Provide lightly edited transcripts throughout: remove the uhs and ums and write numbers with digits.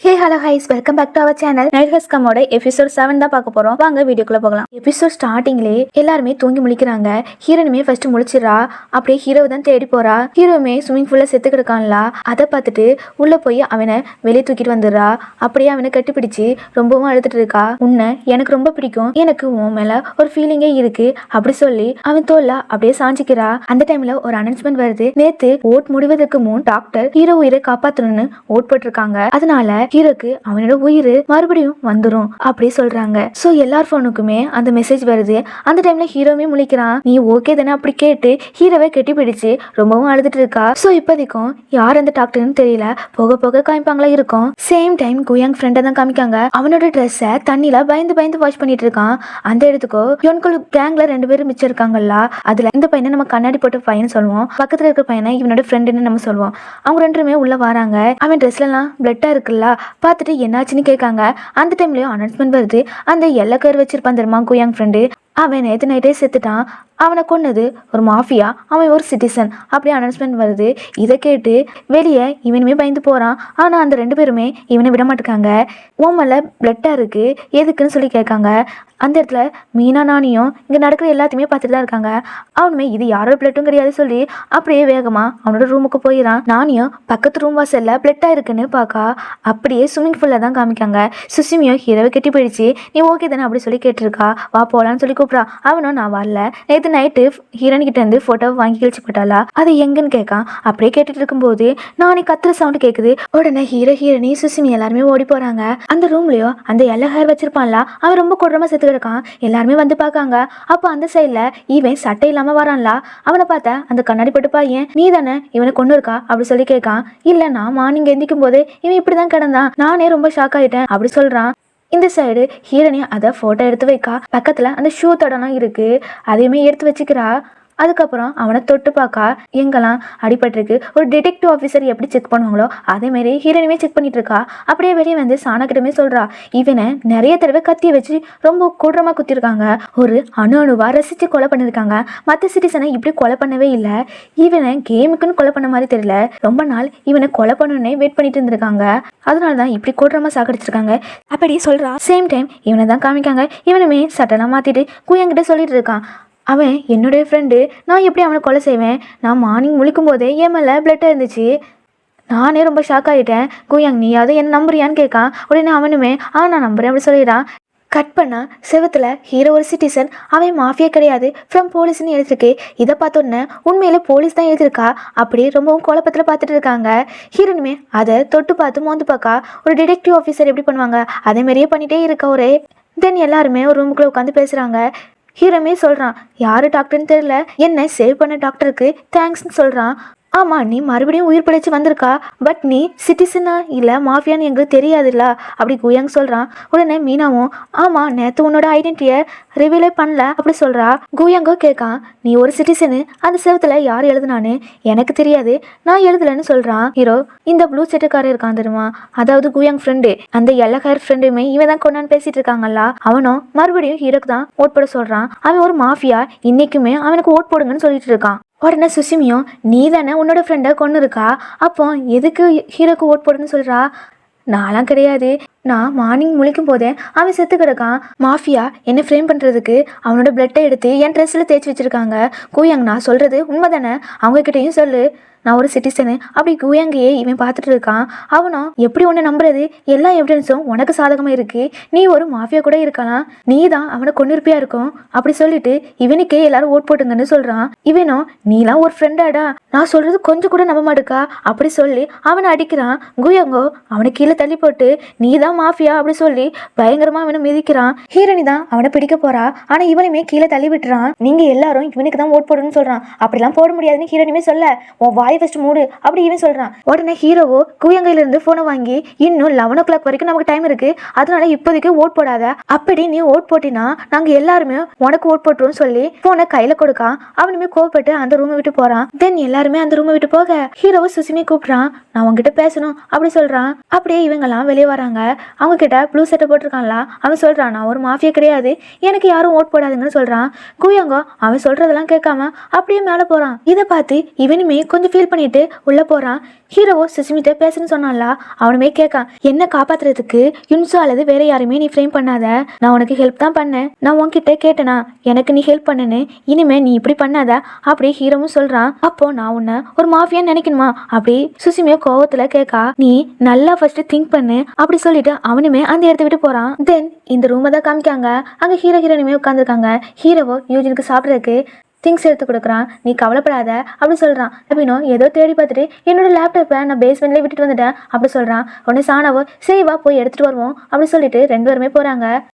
Hey hello hi's welcome back to our channel. Night has come episode 7 தான் பார்க்க போறோம். வாங்க வீடியோக்குள்ள போகலாம். எபிசோட் ஸ்டார்டிங்லேயே எல்லாருமே தூங்கி முழிக்கிறாங்க. ஹீரோனுமே ஃபர்ஸ்ட் முழிச்சிடறா. அப்படியே ஹீரோவை தான் தேடி போறா. ஹீரோமே ஸ்விமிங் பூல்ல செத்து கிடக்கான்ல, அதை பார்த்துட்டு உள்ள போய் அவனை வெளியே தூக்கிட்டு வந்துடுறா. அப்படியே அவனை கட்டிப்பிடிச்சு ரொம்பவும் அழுதுட்டு இருக்கா. உன்னை எனக்கு ரொம்ப பிடிக்கும், எனக்கு உன் மேல ஒரு ஃபீலிங்கே இருக்கு அப்படி சொல்லி அவன் தோல்ல அப்படியே சாஞ்சிக்கிறா. அந்த டைம்ல ஒரு அனௌன்ஸ்மெண்ட் வருது. நேத்து ஓட் முடிவதற்கு முன் டாக்டர் ஹீரோ உயிரை காப்பாற்றணும்னு ஓட் போட்டிருக்காங்க. அதனால ஹீரோக்கு அவனோட உயிர் மறுபடியும் வந்துரும் அப்படி சொல்றாங்க. சோ எல்லார் போனுக்குமே அந்த மெசேஜ் வருது. அந்த டைம்ல ஹீரோவே முழிக்கிறான். நீ ஓகே தானே அப்படி கேட்டு ஹீரோவை கெட்டி பிடிச்சு ரொம்பவும் அழுதுட்டு இருக்கா. சோ இப்போதைக்கும் யார் அந்த டாக்டர்னு தெரியல, போக போக காமிப்பாங்களா இருக்கும். சேம் டைம் குயாங் ஃப்ரெண்டை தான் காமிக்காங்க. அவனோட ட்ரெஸ்ஸை தண்ணியில பயந்து பயந்து வாஷ் பண்ணிட்டு இருக்கான். அந்த இடத்துக்கோ யோன்குள் கேங்ல 2 பேரும் மிச்சம் இருக்காங்கல்ல, அதுல இந்த பையனை நம்ம கண்ணாடி போட்ட பையன் சொல்லுவோம், பக்கத்துல இருக்கிற பையனை இவனோட ஃப்ரெண்டுன்னு நம்ம சொல்லுவோம். அவங்க 2 பேருமே உள்ள வராங்க. அவன் ட்ரெஸ்ல எல்லாம் பிளட்டா இருக்குல்ல, பார்த்துட்டு என்னாச்சுன்னு கேட்காங்க. அந்த டைம்லயும் அனௌன்ஸ்மெண்ட் வருது. அந்த எல்லை கயிறு வச்சிருப்பான் தெரியுமா குயாங் ஃப்ரெண்டு, அவன் நேற்று நைட்டே செத்துட்டான். அவனை கொன்னது ஒரு மாஃபியா, அவன் ஒரு சிட்டிசன் அப்படி அனௌன்ஸ்மெண்ட் வருது. இதை கேட்டு வெளியே இவனுமே பயந்து போகிறான். ஆனால் அந்த 2 பேருமே இவனை விட மாட்டேக்காங்க. உம்மல பிளட்டாக இருக்குது எதுக்குன்னு சொல்லி கேட்காங்க. அந்த இடத்துல மீனா நானியும் இங்கே நடக்கிற எல்லாத்தையுமே பார்த்துட்டு தான் இருக்காங்க. அவனுமே இது யாரோட பிளட்டும் கிடையாது சொல்லி அப்படியே வேகமாக அவனோட ரூமுக்கு போயிடறான். நானியும் பக்கத்து ரூம் வாசல்ல பிளட்டாக இருக்குன்னு பார்க்கா. அப்படியே ஸ்விம்மிங் பூலில் தான் காமிக்காங்க. சுசிமியும் ஹீரோவை கெட்டி போயிடுச்சு. நீ ஓகே தானே அப்படி சொல்லி கேட்டிருக்கா. வா போகலான்னு சொல்லி கூப்பிட்றா. அவனும் நான் வரல, நேற்று நைட்டு ஹீரோன் கிட்ட இருந்து போட்டோவை வாங்கி கழிச்சு போட்டாளா, அது எங்கன்னு கேட்கான். அப்படியே கேட்டுட்டு இருக்கும்போது நானே கத்துற சவுண்ட் கேட்குது. உடனே ஹீரோனி சுசிமி எல்லாருமே ஓடி போறாங்க. அந்த ரூம்லயோ அந்த எல்லோ ஹேர் வச்சிருப்பான்ல, அவன் ரொம்ப கொடரமா செத்து கிடக்கான். எல்லாருமே வந்து பார்க்காங்க. அப்போ அந்த சைட்ல இவன் சட்டை இல்லாம வரான்ல, அவனை பார்த்த அந்த கண்ணாடி போட்டு பையன், நீ தானே இவனை கொண்டு இருக்கா அப்படி சொல்லி கேட்கான். இல்ல நான் மார்னிங் எந்திக்கும் போது இவன் இப்படிதான் கிடந்தான், நானே ரொம்ப ஷாக் ஆயிட்டேன் அப்படி சொல்றான். இந்த சைடு ஹீரோனி அதை ஃபோட்டோ எடுத்து வைக்கா. பக்கத்தில் அந்த ஷூ தடம்லாம் இருக்குது, அதையுமே எடுத்து வச்சுக்கிறா. அதுக்கப்புறம் அவனை தொட்டு பார்க்கா, எங்கெல்லாம் அடிபட்டிருக்கு. ஒரு டிடெக்டிவ் ஆஃபீஸர் எப்படி செக் பண்ணுவாங்களோ அதேமாரி ஹீரோனியுமே செக் பண்ணிட்டு இருக்கா. அப்படியே வெளியே வந்து சாணக்கிட்டமே சொல்கிறா, இவனை நிறைய தடவை கத்தியை வச்சு ரொம்ப கொடூரமாக குத்திருக்காங்க. ஒரு அணுவாக ரசித்து கொலை பண்ணியிருக்காங்க. மற்ற சிட்டிசனை இப்படி கொலை பண்ணவே இல்லை. இவனை கேமுக்குன்னு கொலை பண்ண மாதிரி தெரியல. ரொம்ப நாள் இவனை கொலை பண்ணணுன்னே வெயிட் பண்ணிட்டு இருந்திருக்காங்க. அதனால தான் இப்படி கொடூரமாக சாகடிச்சிருக்காங்க அப்படி சொல்கிறா. சேம் டைம் இவனை தான் காமிக்காங்க. இவனுமே சட்டெல்லாம் மாற்றிட்டு குயங்கிட்ட சொல்லிட்டு இருக்கான், அவன் என்னுடைய ஃப்ரெண்டு, நான் எப்படி அவனை கொலை செய்வேன்? நான் மார்னிங் முழிக்கும் போதே என் மேலே பிளட்டாக இருந்துச்சு, நானே ரொம்ப ஷாக் ஆகிட்டேன். குயாங் நீயாவது என்ன நம்புறியான்னு கேட்கான். உடனே அவனுமே நான் நம்புறேன் அப்படி சொல்லிடான். கட் பண்ணா செவத்துல ஹீரோ ஒரு சிட்டிசன், அவன் மாஃபியா கிடையாது ஃப்ரம் போலீஸ்ன்னு எழுதிருக்கு. இதை பார்த்தோன்னே உண்மையில போலீஸ் தான் எழுதிருக்கா. அப்படி ரொம்பவும் குழப்பத்தில் பார்த்துட்டு இருக்காங்க. ஹீரோனுமே அதை தொட்டு பார்த்து மோந்து பார்க்கா. ஒரு டிடெக்டிவ் ஆஃபீஸர் எப்படி பண்ணுவாங்க அதே மாதிரியே பண்ணிட்டே இருக்கா ஒரே. தென் எல்லாருமே ஒரு ரூமுக்குள்ளே உட்காந்து பேசுகிறாங்க. ஹீரோமே சொல்கிறான், யார் டாக்டர்னு தெரியல, என்னை சேவ் பண்ண டாக்டருக்கு தேங்க்ஸ்ன்னு சொல்கிறான். ஆமாம் நீ மறுபடியும் உயிர் பிழைச்சி வந்திருக்கா, பட் நீ சிட்டிசனா இல்லை மாஃபியான்னு எங்களுக்கு தெரியாதுல்ல அப்படி குயாங் சொல்கிறான். உடனே மீனாவும் ஆமாம் நேற்று உன்னோட ஐடென்டிட்டியை ரிவீலே பண்ணல அப்படி சொல்கிறா. குயாங்கோ கேட்கான், நீ ஒரு சிட்டிசனு அந்த செவத்தில் யார் எழுதுனான்னு எனக்கு தெரியாது, நான் எழுதலைன்னு சொல்கிறான். ஹீரோ இந்த ப்ளூ செட்டுக்காரர் இருக்கான் தெரியுமா, அதாவது குயாங் ஃப்ரெண்டு, அந்த எல்லோ ஹேர் ஃப்ரெண்டுமே இவன் தான் கொண்டான்னு பேசிட்டு இருக்காங்கல்ல, அவனும் மறுபடியும் ஹீரோக்கு தான் ஓட் போட சொல்கிறான். அவன் ஒரு மாஃபியா, இன்னைக்குமே அவனுக்கு ஓட் போடுங்கன்னு சொல்லிட்டு இருக்கான். உடனே சுசிமியும் நீ தானே உன்னோட ஃப்ரெண்டை கொண்டு இருக்கா, அப்போ எதுக்கு ஹீரோக்கு ஓட் போடுன்னு சொல்கிறா. நான்லாம் கிடையாது, நான் மார்னிங் முழிக்கும் போதே அவன் செத்து கிடக்கான். மாஃபியா என்னை ஃப்ரேம் பண்ணுறதுக்கு அவனோட பிளட்டை எடுத்து என் ட்ரெஸ்ஸில் தேய்ச்சி வச்சுருக்காங்க. குயாங் நான் சொல்கிறது உண்மை தானே, அவங்கக்கிட்டையும் சொல்லு நான் ஒரு சிட்டிசனு அப்படி குயாங்கையே இவன் பார்த்துட்டு இருக்கான். அவனும் எப்படி உன்னை நம்புறது, எல்லா எவிடன்ஸும் உனக்கு சாதகமாக இருக்குது, நீ ஒரு மாஃபியா கூட இருக்கலாம், நீ தான் அவனை கொண்டிருப்பியா இருக்கும் அப்படி சொல்லிட்டு இவனுக்கே எல்லாரும் ஓட் போட்டுங்கன்னு சொல்கிறான். இவனும் நீலாம் ஒரு ஃப்ரெண்டாடா, நான் சொல்கிறது கொஞ்சம் கூட நம்ப மாட்டுக்கா அப்படி சொல்லி அவனை அடிக்கிறான். குயாங்கோ அவனை கீழே தள்ளி போட்டு நீ தான் மாஃபியா அப்படி சொல்லி பயங்கரமாக அவனை மிதிக்கிறான். ஹீரோனி தான் அவனை பிடிக்க போறா, ஆனால் இவனுமே கீழே தள்ளி விட்டுறான். நீங்கள் எல்லாரும் இவனுக்கு தான் ஓட் போடணும்னு சொல்கிறான். அப்படிலாம் போட முடியாதுன்னு ஹீரோனியுமே சொல்ல, உன் வாய் ஃபர்ஸ்ட் மூடு அப்படி இவன் சொல்றான். உடனே ஹீரோவோ குயங்கையில இருந்து போனை வாங்கி, இன்னும் 11 o'clock வரைக்கும் நமக்கு டைம் இருக்கு, அதனால இப்போதைக்கு ஓட் போடாத, அப்படி நீ ஓட் போட்டினா நாங்க எல்லாருமே உனக்கு ஓட் போட்டுரும் சொல்லி போனை கையில கொடுக்கான். அவனுமே கோவப்பட்டு அந்த ரூமை விட்டு போறான். தென் எல்லாருமே அந்த ரூமை விட்டு போக ஹீரோவை சுசிமி கூப்பிடுறான், நான் உங்ககிட்ட பேசணும் அப்படி சொல்றான். அப்படியே இவங்கெல்லாம் வெளியே வராங்க. அவங்க கிட்ட ப்ளூ சட்டை போட்டிருக்கான்ல, அவன் சொல்றான் நான் ஒரு மாஃபியா கிடையாது, எனக்கு யாரும் ஓட் போடாதுங்கன்னு சொல்றான். குயங்கோ அவன் சொல்றதெல்லாம் கேட்காம அப்படியே மேலே போறான். இதை பார்த்து இவனுமே கொஞ்சம் ஃபீல் பண்ணிட்டு உள்ள போறான். ஹீரோவோ சுஸ்மிட்ட பேசுன்னு சொன்னான்ல, அவனுமே கேட்கான். என்ன காப்பாத்துறதுக்கு யுன்சு அல்லது வேற யாருமே நீ ஃப்ரேம் பண்ணாத, நான் உனக்கு ஹெல்ப் தான் பண்ணேன், நான் உன்கிட்ட கேட்டேனா எனக்கு நீ ஹெல்ப் பண்ணுன்னு, இனிமே நீ இப்படி பண்ணாத அப்படி ஹீரோவும் சொல்றான். அப்போ நான் உன்னை ஒரு மாஃபியான்னு நினைக்கணுமா அப்படி சுசிமியோ கோவத்துல கேட்கா. நீ நல்லா ஃபர்ஸ்ட் திங்க் பண்ணு அப்படி சொல்லிட்டு அவனுமே அந்த இடத்த விட்டு போறான். தென் இந்த ரூமை தான் காமிக்காங்க. அங்க ஹீரோயினுமே உட்காந்துருக்காங்க. ஹீரோவோ யூஜினுக்கு சாப்பிட்றதுக்கு திங்ஸ் எடுத்து கொடுக்குறான். நீ கவலைப்படாத அப்படி சொல்கிறான். அப்படின்னோ ஏதோ தேடி பார்த்துட்டு என்னோட லேப்டாப்பை நான் பேஸ்மெண்ட்லேயே விட்டுட்டு வந்துட்டேன் அப்படி சொல்கிறான். உடனே சாணாவோ சேவா போய் எடுத்துகிட்டு வருவோம் அப்படி சொல்லிட்டு 2 பேருமே போகிறாங்க.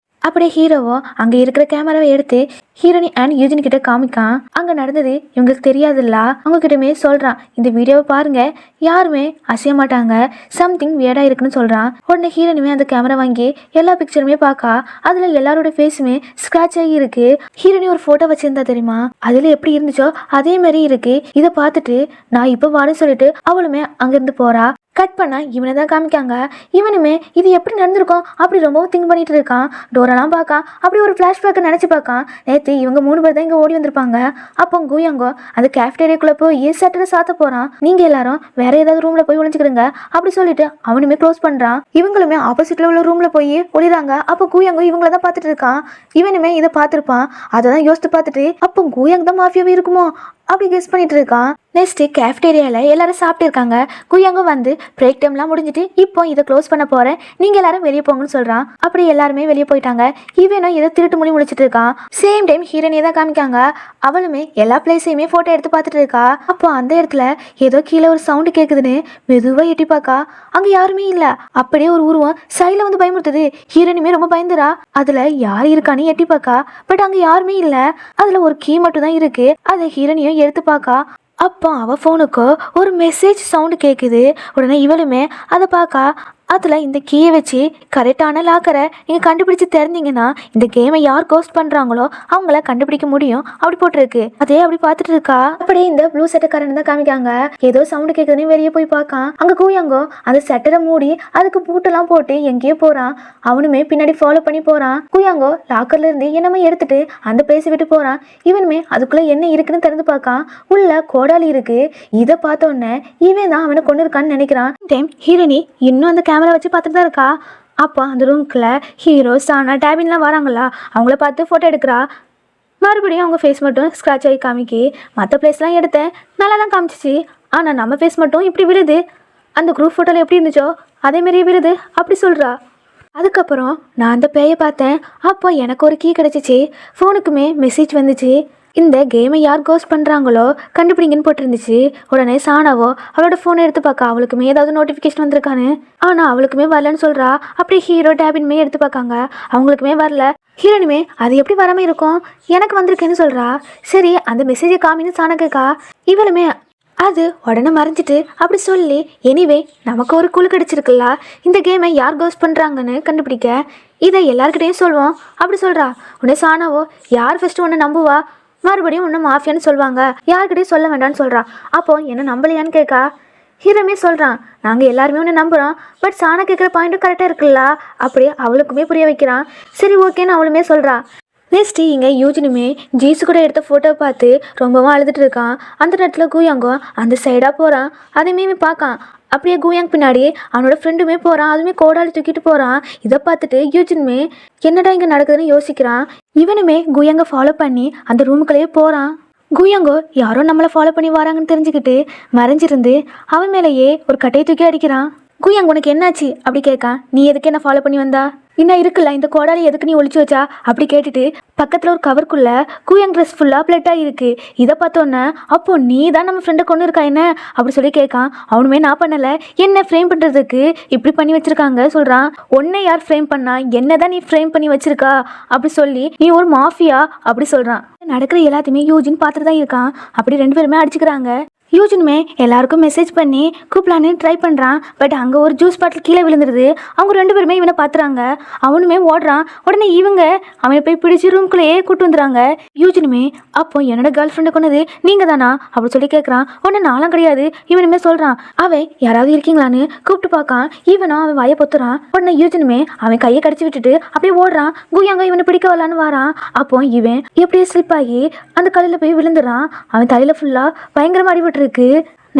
அப்படியே ஹீரோவோ அங்கே இருக்கிற கேமராவை எடுத்து ஹீரோனி அண்ட் யூஜின் கிட்ட காமிக்கான். அங்கே நடந்தது இவங்களுக்கு தெரியாதுல்ல, அவங்க கிட்டமே சொல்கிறான். இந்த வீடியோவை பாருங்க, யாருமே அசைய மாட்டாங்க, சம்திங் வியர்டாக இருக்குன்னு சொல்கிறான். உடனே ஹீரோனிமே அந்த கேமரா வாங்கி எல்லா பிக்சருமே பார்க்கா. அதில் எல்லாரோட ஃபேஸுமே ஸ்க்ராட்ச் ஆகி இருக்கு. ஹீரோனி ஒரு ஃபோட்டோ வச்சிருந்தா தெரியுமா, அதில் எப்படி இருந்துச்சோ அதே மாதிரி இருக்கு. இதை பார்த்துட்டு நான் இப்போ வரேன்னு சொல்லிட்டு அவளுமே அங்கேருந்து போகிறா. கட் பண்ணா இவனை தான் காமிக்காங்க. இவனுமே இது எப்படி நடந்திருக்கும் அப்படி ரொம்பவும் திங்க் பண்ணிட்டு இருக்கான். டோரெல்லாம் பார்க்கான். அப்படி ஒரு ஃப்ளாஷ்பேக்கை நினச்சி பார்க்கான். நேற்று இவங்க 3 பேர் தான் இங்கே ஓடி வந்திருப்பாங்க. அப்போ குயாங்கோ அந்த கேஃப்டேரியாக்குள்ளே போய் சட்டரை சாத்த போகிறான். நீங்கள் எல்லாரும் வேற ஏதாவது ரூமில் போய் ஒழிஞ்சுக்கிடுங்க அப்படி சொல்லிட்டு அவனுமே க்ளோஸ் பண்ணுறான். இவங்களுமே ஆப்போசிட்டில் உள்ள ரூமில் போய் ஒளிறாங்க. அப்போ குயாங்கோ இவங்கள தான் பார்த்துட்டு இருக்கான். இவனுமே இதை பார்த்துருப்பான். அதை தான் யோசித்து பார்த்துட்டு அப்போ குயாங் தான் மாஃபியாவே இருக்குமோ அப்படி கெஸ் பண்ணிட்டு இருக்கான். நெக்ஸ்ட் கேஃப்டேரியாவில் எல்லாரும் சாப்பிட்டு இருக்காங்க. குயாங்க வந்து பிரேக் டைம்லாம் முடிஞ்சிட்டு இப்போ இதை க்ளோஸ் பண்ண போறேன், நீங்க எல்லாரும் வெளியே போங்கன்னு சொல்றான். அப்படி எல்லாருமே வெளியே போயிட்டாங்க. இவனும் ஏதோ திருட்டு மொழி முடிச்சிட்டு இருக்கான். சேம் டைம் ஹீரோனியை தான் காமிக்காங்க. அவளுமே எல்லா பிளேஸையுமே போட்டோ எடுத்து பார்த்துட்டு இருக்கா. அப்போ அந்த இடத்துல ஏதோ கீழே ஒரு சவுண்டு கேட்குதுன்னு மெதுவாக எட்டி பார்க்கா. அங்கே யாருமே இல்லை. அப்படியே ஒரு உருவம் சைடில் வந்து பயமுறுத்துது. ஹீரோனியுமே ரொம்ப பயந்துரா. அதுல யார் இருக்கான்னு எட்டி பார்க்கா. பட் அங்கே யாருமே இல்லை. அதுல ஒரு கீ மட்டும் தான் இருக்கு. அதை ஹீரோனியும் எடுத்து பார்க்கா. அப்போ அவள் ஃபோனுக்கு ஒரு மெசேஜ் சவுண்டு கேட்குது. உடனே இவளுமே அதை பார்க்கா. அதில் இந்த கீயை வச்சு கரெக்டான லாக்கரை நீங்கள் கண்டுபிடிச்சி திறந்தீங்கன்னா இந்த கேமை யார் கோஸ்ட் பண்ணுறாங்களோ அவங்கள கண்டுபிடிக்க முடியும் அப்படி போட்டிருக்கு. அதே அப்படி பார்த்துட்டு இருக்கா. அப்படியே இந்த ப்ளூ செட்டக்காரன் தான் காமிக்காங்க. ஏதோ சவுண்டு கேட்குதுன்னு வெளியே போய் பார்க்கான். அங்கே கூயாங்கோ அந்த செட்டரை மூடி அதுக்கு பூட்டெல்லாம் போட்டு எங்கேயோ போகிறான். அவனுமே பின்னாடி ஃபாலோ பண்ணி போகிறான். கூயாங்கோ லாக்கர்ல இருந்து என்னமே எடுத்துட்டு அந்த பிளேஸை விட்டு போகிறான். இவனுமே அதுக்குள்ளே என்ன இருக்குன்னு திறந்து பார்க்கான். உள்ள கோடாலி இருக்கு. இதை பார்த்தோன்னே இவன் தான் அவனை கொண்டு இருக்கான்னு நினைக்கிறான். டைம் ஹீரோனி இன்னும் அந்த கேமரா வச்சு பார்த்துட்டு தான் இருக்கா. அப்போ அந்த ரூம்குள்ள ஹீரோ சானா டேபின்லாம் வராங்களா, அவங்கள பார்த்து ஃபோட்டோ எடுக்கிறா. மறுபடியும் அவங்க ஃபேஸ் மட்டும் ஸ்க்ராட்ச் ஆகி காமிக்கி. மற்ற பிளேஸ்லாம் எடுத்தேன், நல்லா தான் காமிச்சிச்சு. ஆனால் நம்ம ஃபேஸ் மட்டும் இப்படி விழுது. அந்த குரூப் ஃபோட்டோவில் எப்படி இருந்துச்சோ அதேமாரியே விழுது அப்படி சொல்கிறா. அதுக்கப்புறம் நான் அந்த பேயை பார்த்தேன். அப்போ எனக்கு ஒரு கீ கிடச்சிச்சு. ஃபோனுக்குமே மெசேஜ் வந்துச்சு. இந்த கேமை யார் கோஸ்ட் பண்ணுறாங்களோ கண்டுபிடிங்கன்னு போட்டிருந்துச்சு. உடனே சானாவோ அவளோட ஃபோனை எடுத்து பார்க்க அவளுக்குமே ஏதாவது நோட்டிஃபிகேஷன் வந்திருக்கான்னு. ஆனால் அவளுக்குமே வரலன்னு சொல்கிறா. அப்படி ஹீரோ டேபின்மே எடுத்து பார்க்காங்க. அவங்களுக்குமே வரல. ஹீரோனுமே அது எப்படி வராமல் இருக்கும், எனக்கு வந்திருக்கேன்னு சொல்கிறா. சரி அந்த மெசேஜை காமின்னு சாண கேட்கா. இவளுமே அது உடனே மறைஞ்சிட்டு அப்படி சொல்லி எனிவே நமக்கு ஒரு குழு கிடச்சிருக்குல்ல, இந்த கேமை யார் கோஸ்ட் பண்ணுறாங்கன்னு கண்டுபிடிக்க இதை எல்லாருக்கிட்டையும் சொல்லுவோம் அப்படி சொல்கிறா. உடனே சானாவோ யார் ஃபஸ்ட்டு ஒன்று நம்புவா, மறுபடியும் ஒன்று மாஃபியான்னு சொல்லுவாங்க, யார்கிட்டையும் சொல்ல வேண்டாம்னு சொல்கிறா. அப்போ என்ன நம்பலையான்னு கேட்கா. ஹீரோமே சொல்கிறான், நாங்கள் எல்லாருமே ஒன்று நம்புகிறோம், பட் சாணா கேட்குற பாயிண்ட்டும் கரெக்டாக இருக்குல்ல அப்படியே அவளுக்குமே புரிய வைக்கிறான். சரி ஓகேன்னு அவளுமே சொல்கிறா. நெக்ஸ்ட்டு இங்கே யூஜினுமே ஜீஸு கூட எடுத்த ஃபோட்டோவை பார்த்து ரொம்பவும் அழுதுட்டு இருக்கான். அந்த நேரத்தில் கூயாங்கோ அந்த சைடாக போகிறான். அதையுமே பார்க்கான். அப்படியே கூயாங் பின்னாடி அவனோட ஃப்ரெண்டுமே போகிறான். அதுவுமே கோடாலி தூக்கிட்டு போகிறான். இதை பார்த்துட்டு யூஜினுமே என்னடா இங்கே நடக்குதுன்னு யோசிக்கிறான். இவனுமே கூயாங்கை ஃபாலோ பண்ணி அந்த ரூமுக்குள்ளேயே போகிறான். கூயாங்கோ யாரோ நம்மளை ஃபாலோ பண்ணி வராங்கன்னு தெரிஞ்சுக்கிட்டு மறைஞ்சிருந்து அவன் மேலேயே ஒரு கட்டையை தூக்கி அடிக்கிறான். கூயாங் உனக்கு என்னாச்சு அப்படி கேட்கான். நீ எதுக்கு என்ன ஃபாலோ பண்ணி வந்தா, இன்னும் இருக்குல்ல இந்த கோடாலி எதுக்கு நீ ஒழிச்சு வச்சா அப்படி கேட்டுட்டு பக்கத்தில் ஒரு கவருக்குள்ள கூயாங் ட்ரெஸ் ஃபுல்லாக பிளட்டாக இருக்கு. இதை பார்த்தோன்னே அப்போ நீ தான் நம்ம ஃப்ரெண்டை கொண்டு இருக்கா என்ன அப்படி சொல்லி கேட்கான். அவனுமே நான் பண்ணலை, என்ன ஃப்ரேம் பண்ணுறதுக்கு இப்படி பண்ணி வச்சிருக்காங்க சொல்கிறான். உன்னை யார் ஃப்ரேம் பண்ணா, என்ன தான் நீ ஃப்ரேம் பண்ணி வச்சிருக்கா அப்படி சொல்லி நீ ஒரு மாஃபியா அப்படி சொல்கிறான். நடக்கிற எல்லாத்தையுமே யூஜின் பார்த்துட்டு தான் இருக்கான். அப்படி 2 பேருமே அடிச்சுக்கிறாங்க. யூஜினுமே எல்லாருக்கும் மெசேஜ் பண்ணி கூப்பிடலான்னு ட்ரை பண்ணுறான். பட் அங்கே ஒரு ஜூஸ் பாட்டில் கீழே விழுந்துருது. அவங்க 2 பேருமே இவனை பார்த்துறாங்க. அவனுமே ஓடுறான். உடனே இவங்க அவனை போய் பிடிச்சி ரூம்குள்ளேயே கூட்டு வந்துடுறாங்க. யூஜினுமே அப்போ என்னோட கேர்ள் ஃப்ரெண்டை கொண்டது நீங்கள் தானா அப்படி சொல்லி கேட்குறான். உடனே நானும் கிடையாது இவனுமே சொல்கிறான். அவன் யாராவது இருக்கீங்களான்னு கூப்பிட்டு பார்க்கான். இவனும் அவன் வாயை பொத்துறான். உடனே யூஜினுமே அவன் கையை கடிச்சு விட்டுட்டு அப்படியே ஓடுறான். கூயாங்க இவனை பிடிக்க வரலான்னு வாரான். அப்போ இவன் எப்படியே ஸ்லிப் ஆகி அந்த கல்லில் போய் விழுந்துறான். அவன் தலையில் ஃபுல்லாக பயங்கரமாக அடிபட்டுருக்கு.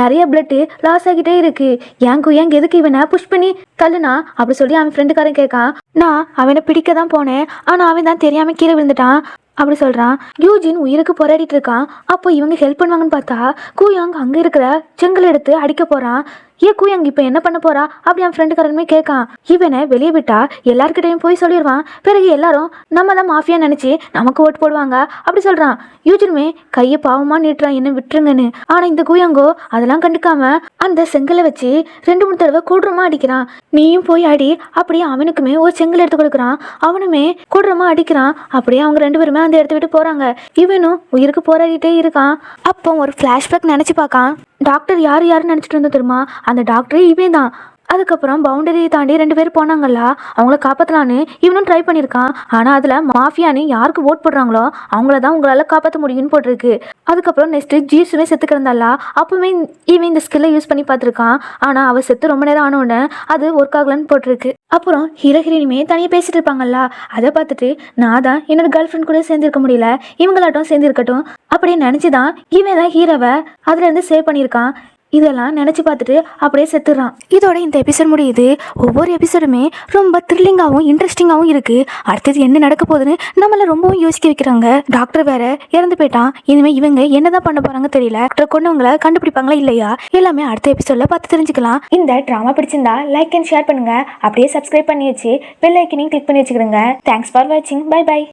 நிறைய பிளட் லாஸ் ஆகிட்டே இருக்கு. ஏங்க எதுக்கு இவனை புஷ் பண்ணி தள்ளுனா அப்படி சொல்லி அவன் ஃப்ரெண்டுக்காரன் கேட்கான். நான் அவனை பிடிக்க தான் போனேன், ஆனால் அவன் தான் தெரியாமல் கீழே விழுந்துட்டான் அப்படி சொல்கிறான். யூஜின் உயிருக்கு போராடிட்டு இருக்கான். அப்போ இவங்க ஹெல்ப் பண்ணுவாங்கன்னு பார்த்தா கூயாங் அங்கே இருக்கிற செங்கல் எடுத்து அடிக்க போகிறான். கூயாங் இப்போ என்ன பண்ண போறா அப்படி என் ஃப்ரெண்டுக்காரனுமே கேட்கான். இவனை வெளியே விட்டா எல்லாருக்கிட்டையும் போய் சொல்லிடுவான். பிறகு எல்லாரும் நம்ம தான் மாஃபியா நினச்சி நமக்கு ஓட்டு போடுவாங்க அப்படி சொல்கிறான். யூஜினுமே கையை பாவமாக நீட்டுறான், என்ன விட்டுருங்கன்னு. ஆனால் இந்த கூயாங்கோ அதெல்லாம் கண்டுக்காம அந்த செங்கலை வச்சு 2-3 தடவை கூடுறமா அடிக்கிறான். நீயும் போய் அடி அப்படியே அவனுக்குமே ஒரு செங்கல் எடுத்து கொடுக்குறான். அவனுமே கூடுறமா அடிக்கிறான். அப்படியே அவங்க 2 பேருமே அந்த இடத்த விட்டு போகிறாங்க. இவனும் உயிருக்கு போராடிட்டே இருக்கான். அப்போ ஒரு ஃப்ளாஷ்பேக் நினச்சி பார்க்கான். டாக்டர் யாருன்னு நினச்சிட்டு இருந்தோம் தெரியுமா, அந்த டாக்டரே இவன் தான். அதுக்கப்புறம் பவுண்டரியை தாண்டி 2 பேர் போனாங்கல்ல, அவங்கள காப்பாற்றலான்னு இவனும் ட்ரை பண்ணியிருக்கான். ஆனால் அதில் மாஃபியான்னு யாருக்கு ஓட் போடுறாங்களோ அவங்கள தான் உங்களால் காப்பாற்ற முடியும்னு போட்டிருக்கு. அதுக்கப்புறம் நெக்ஸ்ட்டு ஜீசுமே செத்து கிடந்தால அப்போவே இவன் இந்த ஸ்கில்லை யூஸ் பண்ணி பார்த்துருக்கான். ஆனால் அவள் செத்து ரொம்ப நேரம் ஆனோடனே அது ஒர்க் ஆகலன்னு போட்டிருக்கு. அப்புறம் ஹீரோயினுமே தனியாக பேசிட்டு இருப்பாங்கல்ல, அதை பார்த்துட்டு நான் தான் என்னோட கேர்ள் ஃப்ரெண்ட் கூட சேர்ந்துருக்க முடியல, இவங்களாட்டும் சேர்ந்துருக்கட்டும் அப்படின்னு நினச்சி தான் இவன் தான் ஹீரோவை அதுலேருந்து சேவ் பண்ணியிருக்கான். இதெல்லாம் நினச்சி பார்த்துட்டு அப்படியே செத்துறான். இதோட இந்த எபிசோட் முடியுது. ஒவ்வொரு எபிசோடுமே ரொம்ப த்ரில்லிங்காகவும் இன்ட்ரெஸ்டிங்காகவும் இருக்குது. அடுத்தது என்ன நடக்க போகுதுன்னு நம்மளை ரொம்பவும் யோசிக்க வைக்கிறாங்க. டாக்டர் வேற இறந்து போயிட்டான். இனிமேல் இவங்க என்னதான் பண்ண போகிறாங்க தெரியல. டாக்டர் கொண்டவங்களை கண்டுபிடிப்பாங்களா இல்லையா எல்லாமே அடுத்த எபிசோடில் பார்த்து தெரிஞ்சுக்கலாம். இந்த ட்ராமா பிடிச்சிருந்தா லைக் அண்ட் ஷேர் பண்ணுங்கள். அப்படியே சப்ஸ்கிரைப் பண்ணி வச்சு பெல் ஐக்கனையும் கிளிக் பண்ணி வச்சுக்கிடுங்க. தேங்க்ஸ் ஃபார் வாட்சிங். Bye by.